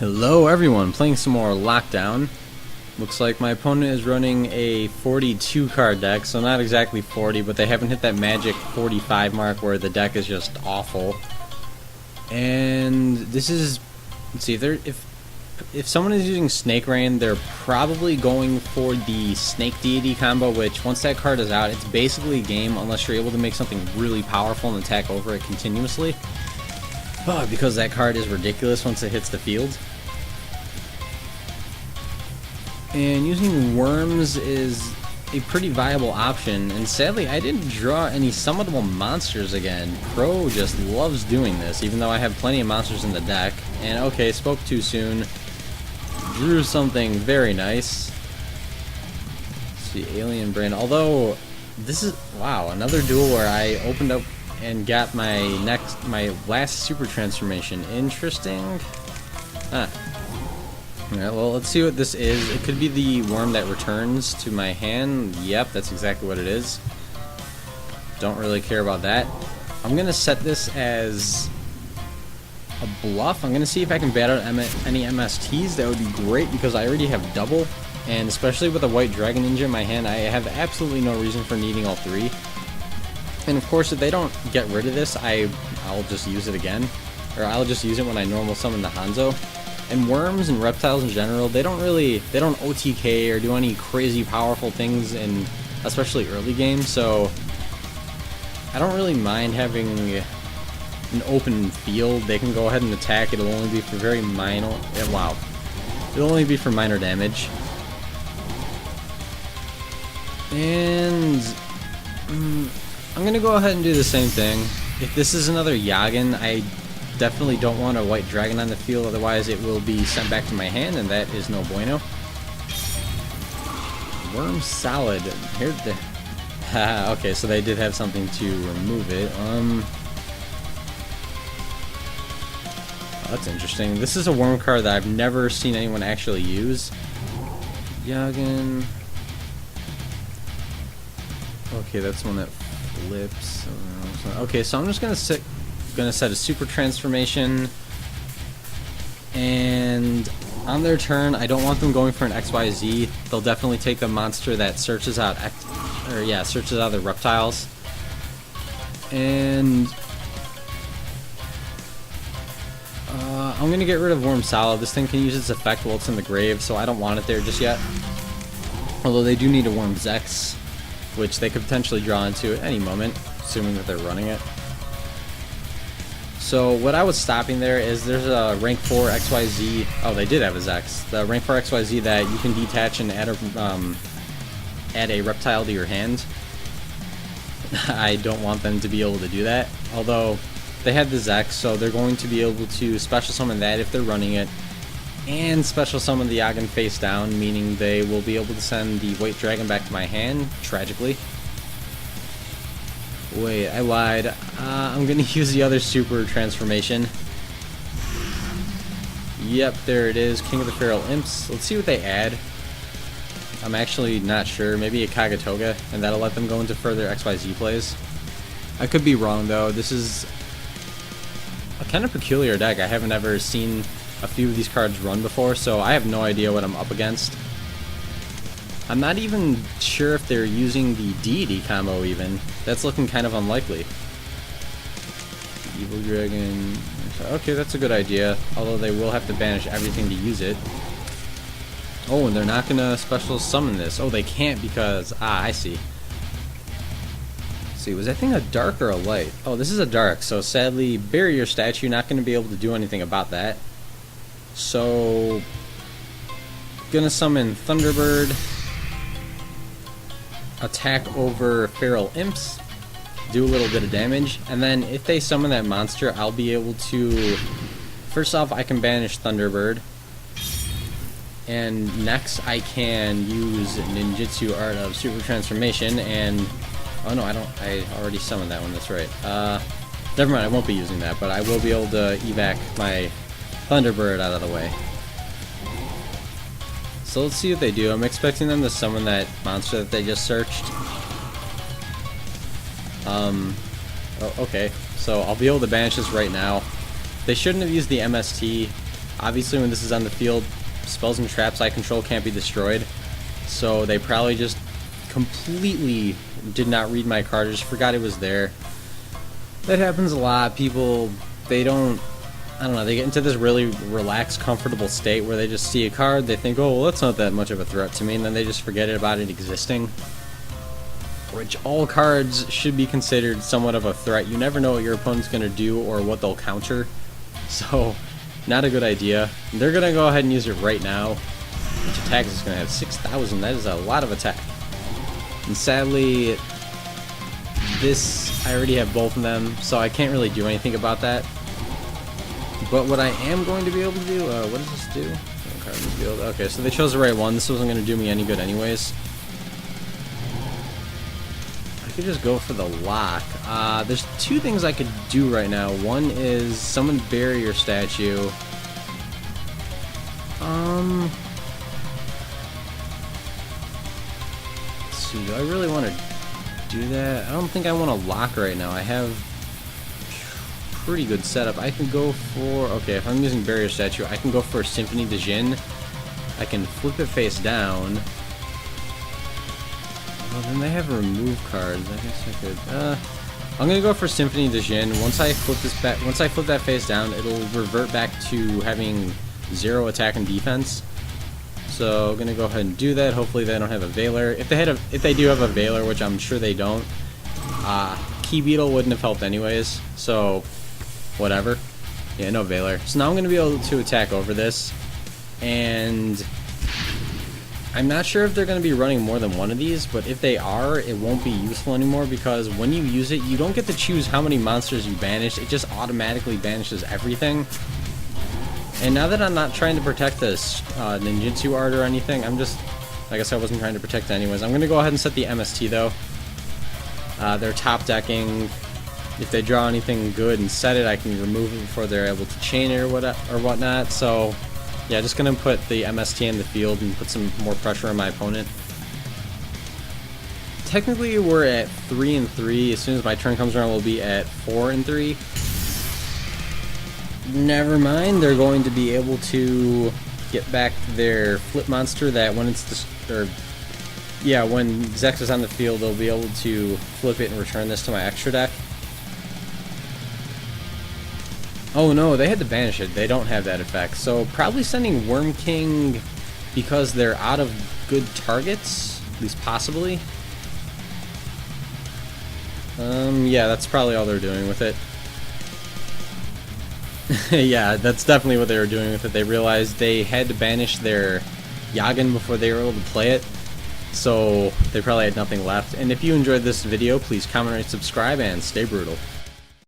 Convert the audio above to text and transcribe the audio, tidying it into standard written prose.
Hello everyone, playing some more LockDown. Looks like my opponent is running a 42 card deck, so not exactly 40, but they haven't hit that magic 45 mark where the deck is just awful. And this is, let's see, if someone is using Snake Rain, they're probably going for the Snake Deity combo, which once that card is out, it's basically a game unless you're able to make something really powerful and attack over it continuously. Because that card is ridiculous once it hits the field. And using worms is a pretty viable option, and sadly I didn't draw any summonable monsters again. Crow just loves doing this, even though I have plenty of monsters in the deck. And okay, spoke too soon. Drew something very nice. Let's see, Alien Brain. Although, this is, wow, another duel where I opened up and got my last super transformation. Interesting. Alright, well, let's see what this is. It could be the worm that returns to my hand. Yep, that's exactly what it is. Don't really care about that. I'm gonna set this as a bluff. I'm gonna see if I can bat out any MSTs. That would be great because I already have double, and especially with a white dragon ninja in my hand, I have absolutely no reason for needing all three. And of course, if they don't get rid of this, I'll just use it again, or I'll just use it when I normal summon the Hanzo. And worms and reptiles in general, they don't OTK or do any crazy powerful things in especially early games, so I don't really mind having an open field. They can go ahead and attack. It'll only be for very minor, wow. It'll only be for minor damage. And I'm gonna go ahead and do the same thing. If this is another Yagen, I definitely don't want a white dragon on the field, otherwise it will be sent back to my hand, and that is no bueno. Worm Salad. Okay, so they did have something to remove it. Oh, that's interesting. This is a worm card that I've never seen anyone actually use. Yagen. Okay, that's one that flips. Okay, so I'm just gonna set a super transformation, and on their turn I don't want them going for an XYZ. They'll definitely take the monster that searches out searches out the reptiles. And I'm gonna get rid of Worm Salad. This thing can use its effect while it's in the grave, so I don't want it there just yet. Although they do need a Worm Zex, which they could potentially draw into at any moment, assuming that they're running it. So what I was stopping there is there's a rank 4 XYZ. Oh, they did have a Zex. The rank 4 XYZ that you can detach and add a reptile to your hand. I don't want them to be able to do that. Although they have the Zex, so they're going to be able to special summon that if they're running it, and special summon the Yagen face down, meaning they will be able to send the white dragon back to my hand, tragically. Wait, I lied. I'm gonna use the other super transformation. Yep, there it is. King of the Feral Imps. Let's see what they add. I'm actually not sure. Maybe a Kagatoga, and that'll let them go into further XYZ plays. I could be wrong, though. This is a kind of peculiar deck. I haven't ever seen a few of these cards run before, so I have no idea what I'm up against. I'm not even sure if they're using the Deity combo even. That's looking kind of unlikely. Evil Dragon. Okay, that's a good idea. Although they will have to banish everything to use it. Oh, and they're not going to special summon this. Oh, they can't because... I see. Let's see, was that thing a dark or a light? Oh, this is a dark. So sadly, Barrier Statue, not going to be able to do anything about that. So... gonna summon Thunderbird. Attack over Feral Imps, do a little bit of damage, and then if they summon that monster, I'll be able to... First off, I can banish Thunderbird, and next I can use Ninjutsu Art of Super Transformation, and... Oh no, I already summoned that one, that's right. Never mind, I won't be using that, but I will be able to evac my Thunderbird out of the way. So let's see what they do. I'm expecting them to summon that monster that they just searched. Oh, okay. So I'll be able to banish this right now. They shouldn't have used the MST. Obviously, when this is on the field, spells and traps I control can't be destroyed. So they probably just completely did not read my card, just forgot it was there. That happens a lot. People, they don't know, they get into this really relaxed, comfortable state where they just see a card, they think, oh, well, that's not that much of a threat to me, and then they just forget about it existing. Which all cards should be considered somewhat of a threat. You never know what your opponent's going to do or what they'll counter. So, not a good idea. They're going to go ahead and use it right now. Which attack is going to have 6,000. That is a lot of attack. And sadly, this, I already have both of them, so I can't really do anything about that. But what I am going to be able to do, what does this do? Card in the field. Okay, so they chose the right one. This wasn't going to do me any good anyways. I could just go for the lock. There's two things I could do right now. One is summon barrier statue. Let's see, do I really want to do that? I don't think I want to lock right now. I have pretty good setup. I can go for, okay, if I'm using barrier statue, I can go for Symphony de Jin. I can flip it face down. Well, then they have remove cards. I guess I could. I'm gonna go for Symphony de Jin. Once I flip this back, once I flip that face down, it'll revert back to having 0 attack and defense. So I'm gonna go ahead and do that. Hopefully they don't have a Veiler. If they do have a Veiler, which I'm sure they don't, Key Beetle wouldn't have helped anyways. So whatever. Yeah, no Veiler. So now I'm gonna be able to attack over this, and I'm not sure if they're going to be running more than one of these, but if they are, it won't be useful anymore, because when you use it, you don't get to choose how many monsters you banish. It just automatically banishes everything. And now that I'm not trying to protect this ninjutsu art or anything, I'm just, I guess I wasn't trying to protect it anyways. I'm going to go ahead and set the MST though. They're top decking. If they draw anything good and set it, I can remove it before they're able to chain it or whatnot. So yeah, just gonna put the MST in the field and put some more pressure on my opponent. Technically, we're at 3-3. As soon as my turn comes around, we'll be at 4-3. Never mind. They're going to be able to get back their flip monster. That when it's when Zex is on the field, they'll be able to flip it and return this to my extra deck. Oh no, they had to banish it. They don't have that effect. So probably sending Worm King because they're out of good targets, at least possibly. Yeah, that's probably all they're doing with it. Yeah, that's definitely what they were doing with it. They realized they had to banish their Yagen before they were able to play it. So they probably had nothing left. And if you enjoyed this video, please comment, rate, subscribe, and stay brutal.